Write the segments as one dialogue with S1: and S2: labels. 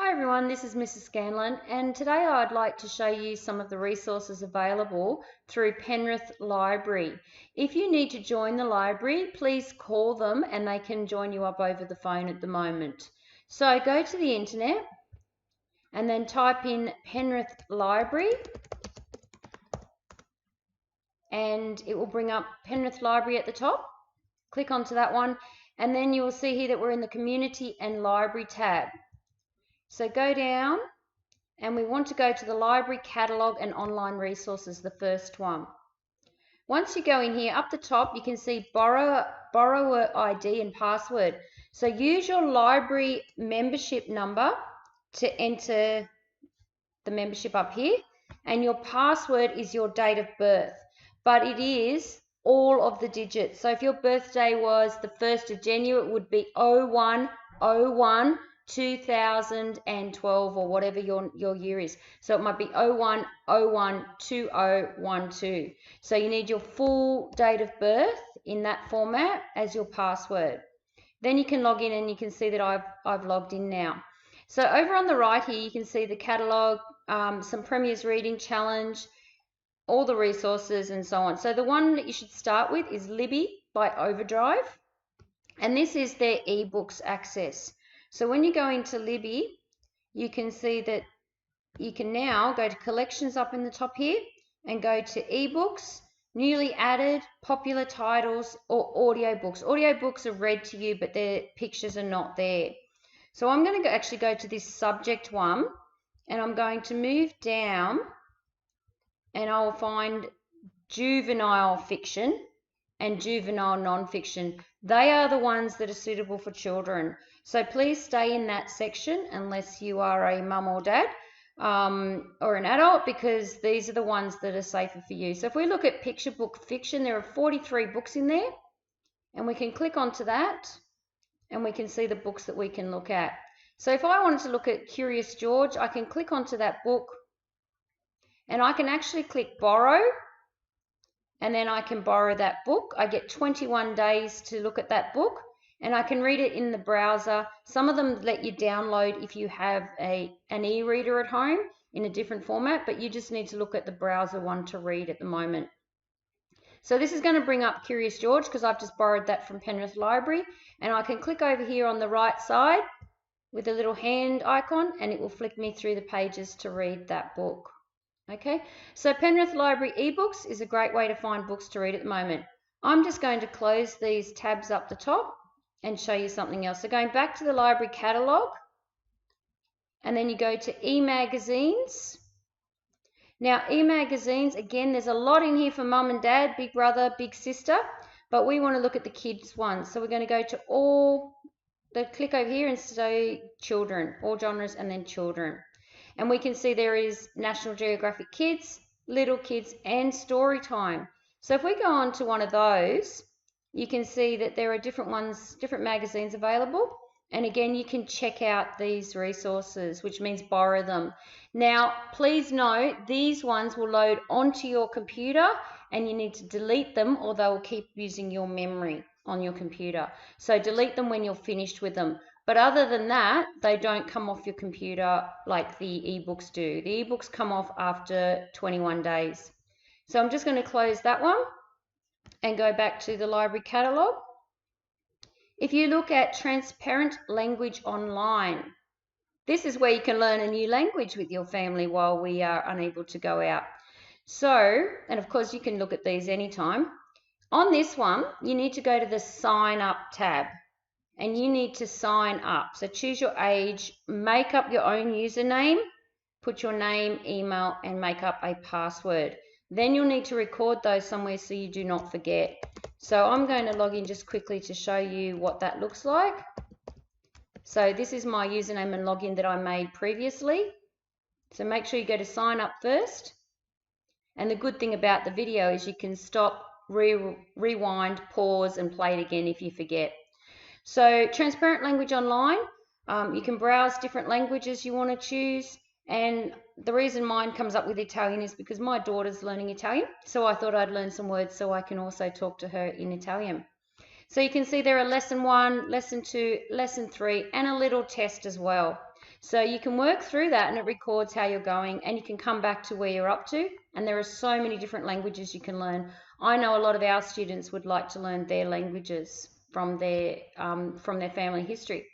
S1: Hi everyone, this is Mrs. Scanlon, and today I'd like to show you some of the resources available through Penrith Library. If you need to join the library, please call them and they can join you up over the phone at the moment. So go to the internet and then type in Penrith Library and it will bring up Penrith Library at the top. Click onto that one and then you will see here that we're in the Community and Library tab. So go down and we want to go to the library catalogue and online resources, the first one. Once you go in here, up the top, you can see borrower ID and password. So use your library membership number to enter the membership up here, and your password is your date of birth, but it is all of the digits. So if your birthday was the 1st of January, it would be 0101 2012 or whatever your year is. So it might be 0101 2012. So you need your full date of birth in that format as your password. Then you can log in and you can see that I've logged in now. So over on the right here you can see the catalogue, some Premier's Reading Challenge, all the resources and so on. So the one that you should start with is Libby by Overdrive, and this is their ebooks access. So when you go into Libby, you can see that you can now go to collections up in the top here and go to ebooks, newly added, popular titles, or audiobooks. Audiobooks are read to you, but their pictures are not there. So I'm going to actually go to this subject one, and I'm going to move down, and I'll find juvenile fiction and juvenile non-fiction. They are the ones that are suitable for children. So please stay in that section unless you are a mum or dad or an adult, because these are the ones that are safer for you. So if we look at picture book fiction, there are 43 books in there, and we can click onto that and we can see the books that we can look at. So if I wanted to look at Curious George, I can click onto that book and I can actually click borrow, and then I can borrow that book. I get 21 days to look at that book, and I can read it in the browser. Some of them let you download if you have an e-reader at home in a different format, but you just need to look at the browser one to read at the moment. So this is going to bring up Curious George because I've just borrowed that from Penrith Library, and I can click over here on the right side with a little hand icon and it will flick me through the pages to read that book. Okay, so Penrith Library ebooks is a great way to find books to read at the moment. I'm just going to close these tabs up the top and show you something else. So going back to the library catalogue, and then you go to e-magazines. Now e-magazines, again, there's a lot in here for mum and dad, big brother, big sister, but we want to look at the kids ones. So we're going to go to all, click over here and say children, all genres, and then children. And we can see there is National Geographic Kids, Little Kids, and Story Time. So if we go on to one of those, you can see that there are different ones, different magazines available. And again, you can check out these resources, which means borrow them. Now, please note, these ones will load onto your computer and you need to delete them or they will keep using your memory on your computer. So delete them when you're finished with them. But other than that, they don't come off your computer like the ebooks do. The ebooks come off after 21 days. So I'm just going to close that one and go back to the library catalogue. If you look at Transparent Language Online, this is where you can learn a new language with your family while we are unable to go out. So, and of course you can look at these anytime. On this one, you need to go to the Sign Up tab. And you need to sign up. So choose your age, make up your own username, put your name, email, and make up a password. Then you'll need to record those somewhere so you do not forget. So I'm going to log in just quickly to show you what that looks like. So this is my username and login that I made previously. So make sure you go to sign up first. And the good thing about the video is you can stop, rewind, pause, and play it again if you forget. So Transparent Language Online, you can browse different languages you want to choose, and the reason mine comes up with Italian is because my daughter's learning Italian, so I thought I'd learn some words so I can also talk to her in Italian. So you can see there are lesson 1, lesson 2, lesson 3, and a little test as well. So you can work through that and it records how you're going and you can come back to where you're up to. And there are so many different languages you can learn. I know a lot of our students would like to learn their languages from their family history.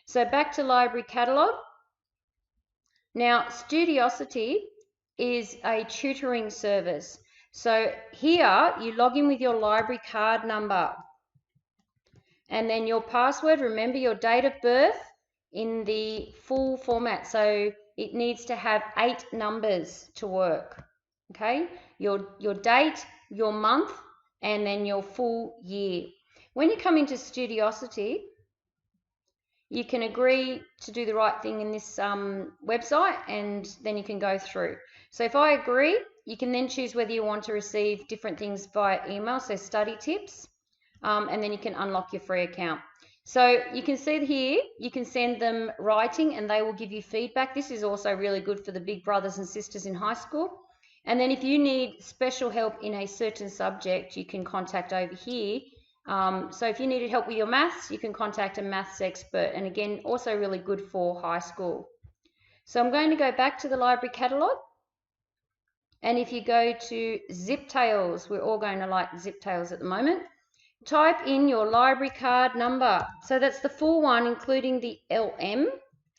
S1: So back to library catalogue. Now, Studiosity is a tutoring service. So here you log in with your library card number and then your password. Remember your date of birth in the full format. So it needs to have 8 numbers to work. Okay, your date, your month, and then your full year. When you come into Studiosity, you can agree to do the right thing in this website and then you can go through. So if I agree, you can then choose whether you want to receive different things via email, so study tips, and then you can unlock your free account. So you can see here, you can send them writing and they will give you feedback. This is also really good for the big brothers and sisters in high school. And then if you need special help in a certain subject, you can contact over here. So if you needed help with your maths, you can contact a maths expert. And again, also really good for high school. So I'm going to go back to the library catalogue. And if you go to Zip Tails, we're all going to like Zip Tails at the moment. Type in your library card number. So that's the full one, including the LM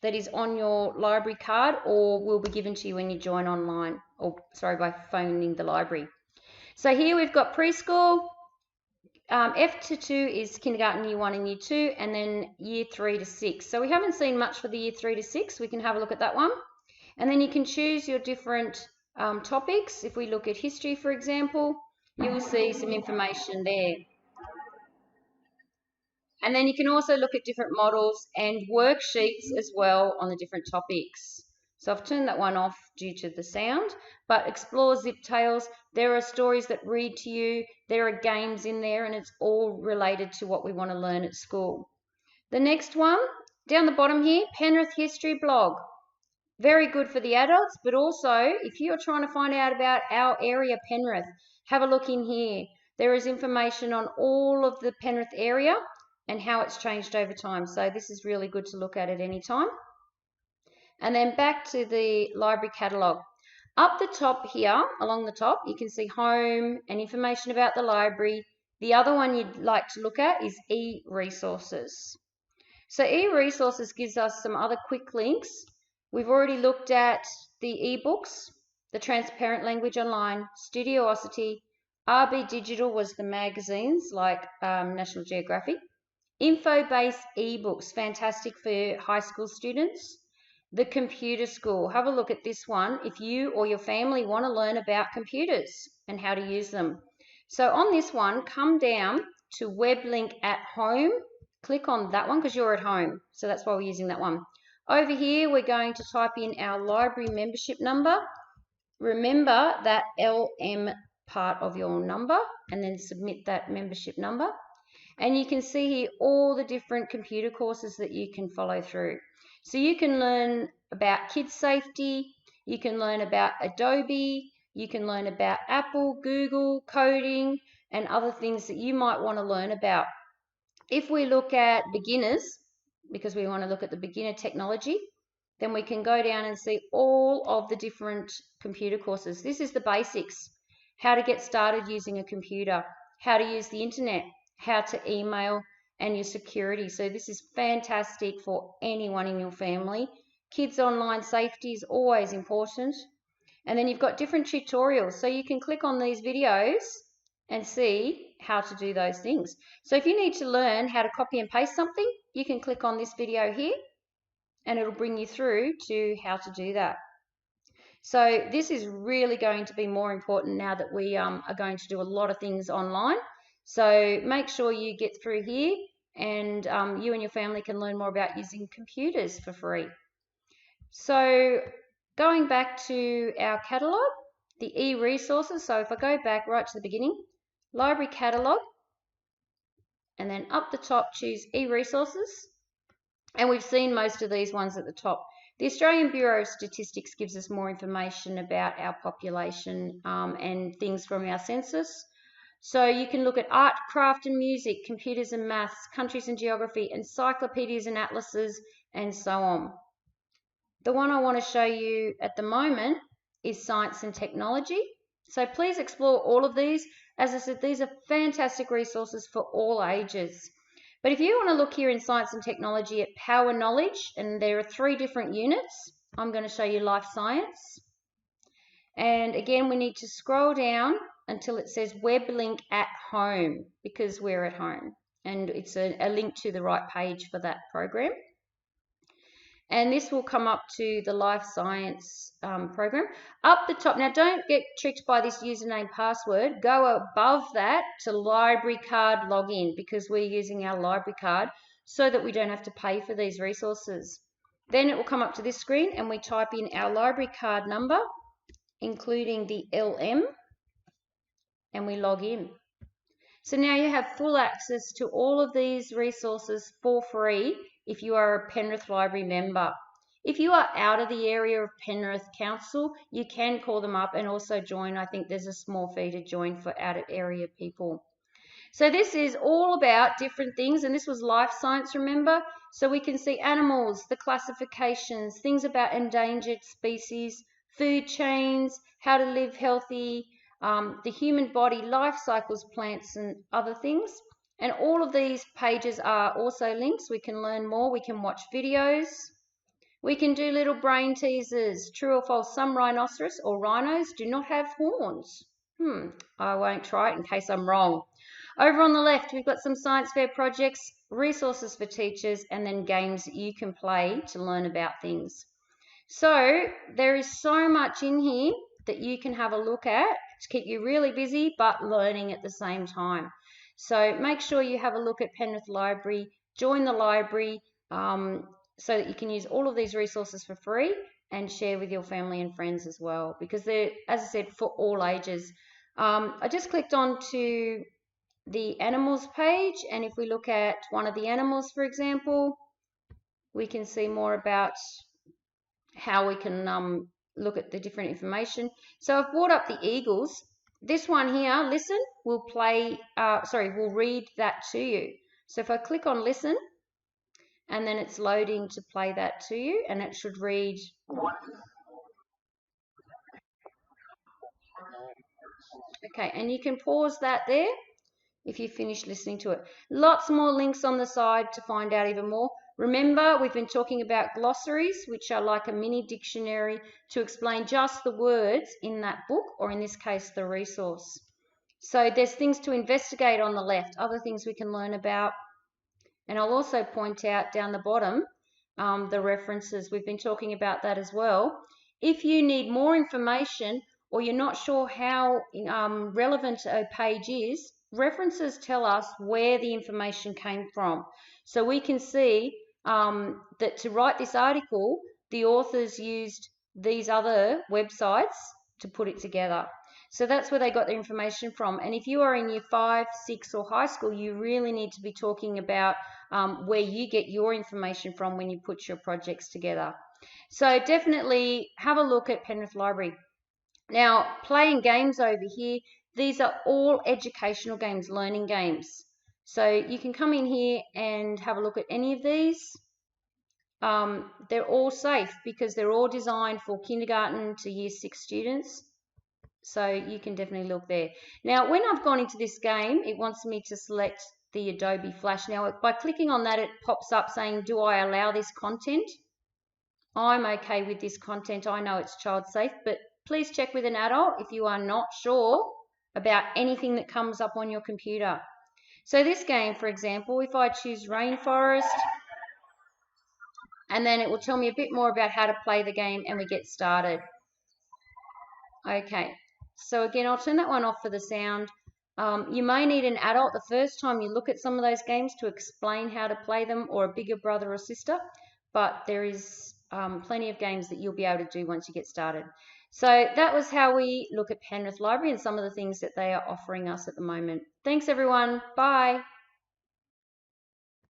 S1: that is on your library card or will be given to you when you join online, or sorry, by phoning the library. So here we've got preschool. F to 2 is kindergarten, year 1 and year 2, and then year 3 to 6. So we haven't seen much for the year 3 to 6. We can have a look at that one. And then you can choose your different topics. If we look at history, for example, you'll see some information there. And then you can also look at different models and worksheets as well on the different topics. So I've turned that one off due to the sound, but explore Zip Tails. There are stories that read to you. There are games in there and it's all related to what we want to learn at school. The next one, down the bottom here, Penrith History Blog. Very good for the adults, but also if you're trying to find out about our area, Penrith, have a look in here. There is information on all of the Penrith area and how it's changed over time. So this is really good to look at any time. And then back to the library catalogue. Up the top here, along the top, you can see home and information about the library. The other one you'd like to look at is e-resources. So e-resources gives us some other quick links. We've already looked at the ebooks, the transparent language online, Studiosity, RB Digital was the magazines like National Geographic. Info-based ebooks, fantastic for high school students. The computer school, have a look at this one if you or your family want to learn about computers and how to use them. So on this one, come down to web link at home, click on that one because you're at home. So that's why we're using that one. Over here, we're going to type in our library membership number. Remember that LM part of your number and then submit that membership number. And you can see here all the different computer courses that you can follow through. So you can learn about kids safety, you can learn about Adobe, you can learn about Apple, Google, coding, and other things that you might want to learn about. If we look at beginners, because we want to look at the beginner technology, then we can go down and see all of the different computer courses. This is the basics, how to get started using a computer, how to use the internet, how to email, and your security. So this is fantastic for anyone in your family. Kids online safety is always important. And then you've got different tutorials. So you can click on these videos and see how to do those things. So if you need to learn how to copy and paste something, you can click on this video here and it'll bring you through to how to do that. So this is really going to be more important now that we are going to do a lot of things online. So make sure you get through here and you and your family can learn more about using computers for free. So going back to our catalogue, the e-resources. So if I go back right to the beginning, library catalogue, and then up the top choose e-resources. And we've seen most of these ones at the top. The Australian Bureau of Statistics gives us more information about our population and things from our census. So you can look at art, craft and music, computers and maths, countries and geography, encyclopedias and atlases, and so on. The one I want to show you at the moment is science and technology. So please explore all of these. As I said, these are fantastic resources for all ages. But if you want to look here in science and technology at power knowledge, and there are 3 different units, I'm going to show you life science. And again, we need to scroll down until it says web link at home, because we're at home. And it's a link to the right page for that program. And this will come up to the life science program. Up the top, now don't get tricked by this username password. Go above that to library card login, because we're using our library card so that we don't have to pay for these resources. Then it will come up to this screen and we type in our library card number, including the LM, and we log in. So now you have full access to all of these resources for free if you are a Penrith Library member. If you are out of the area of Penrith Council, you can call them up and also join. I think there's a small fee to join for out of area people. So this is all about different things, and this was life science, remember? So we can see animals, the classifications, things about endangered species, food chains, how to live healthy, the human body, life cycles, plants and other things. And all of these pages are also links. We can learn more. We can watch videos. We can do little brain teasers. True or false, some rhinoceros or rhinos do not have horns. I won't try it in case I'm wrong. Over on the left, we've got some science fair projects, resources for teachers, and then games that you can play to learn about things. So there is so much in here that you can have a look at to keep you really busy but learning at the same time. So make sure you have a look at Penrith Library, join the library so that you can use all of these resources for free and share with your family and friends as well, because they're, as I said, for all ages. I just clicked on to the animals page, and if we look at one of the animals, for example, we can see more about how we can look at the different information. So I've brought up the eagles. This one here, listen, will read that to you. So if I click on listen, and then it's loading to play that to you, and it should read. Okay, and you can pause that there if you finish listening to it. Lots more links on the side to find out even more. Remember, we've been talking about glossaries, which are like a mini dictionary to explain just the words in that book, or in this case, the resource. So there's things to investigate on the left, other things we can learn about. And I'll also point out down the bottom the references. We've been talking about that as well. If you need more information or you're not sure how relevant a page is, references tell us where the information came from. So we can see that to write this article, the authors used these other websites to put it together. So that's where they got their information from. And if you are in year 5, 6 or high school, you really need to be talking about where you get your information from when you put your projects together. So definitely have a look at Penrith Library. Now, playing games over here, these are all educational games, learning games. So you can come in here and have a look at any of these. They're all safe because they're all designed for kindergarten to year 6 students. So you can definitely look there. Now, when I've gone into this game, it wants me to select the Adobe Flash. Now, by clicking on that, it pops up saying, do I allow this content? I'm okay with this content. I know it's child safe, but please check with an adult if you are not sure about anything that comes up on your computer. So this game, for example, if I choose rainforest, and then it will tell me a bit more about how to play the game, and we get started. Okay, so again, I'll turn that one off for the sound. You may need an adult the first time you look at some of those games to explain how to play them, or a bigger brother or sister, but there is plenty of games that you'll be able to do once you get started. So that was how we look at Penrith Library and some of the things that they are offering us at the moment. Thanks everyone. Bye.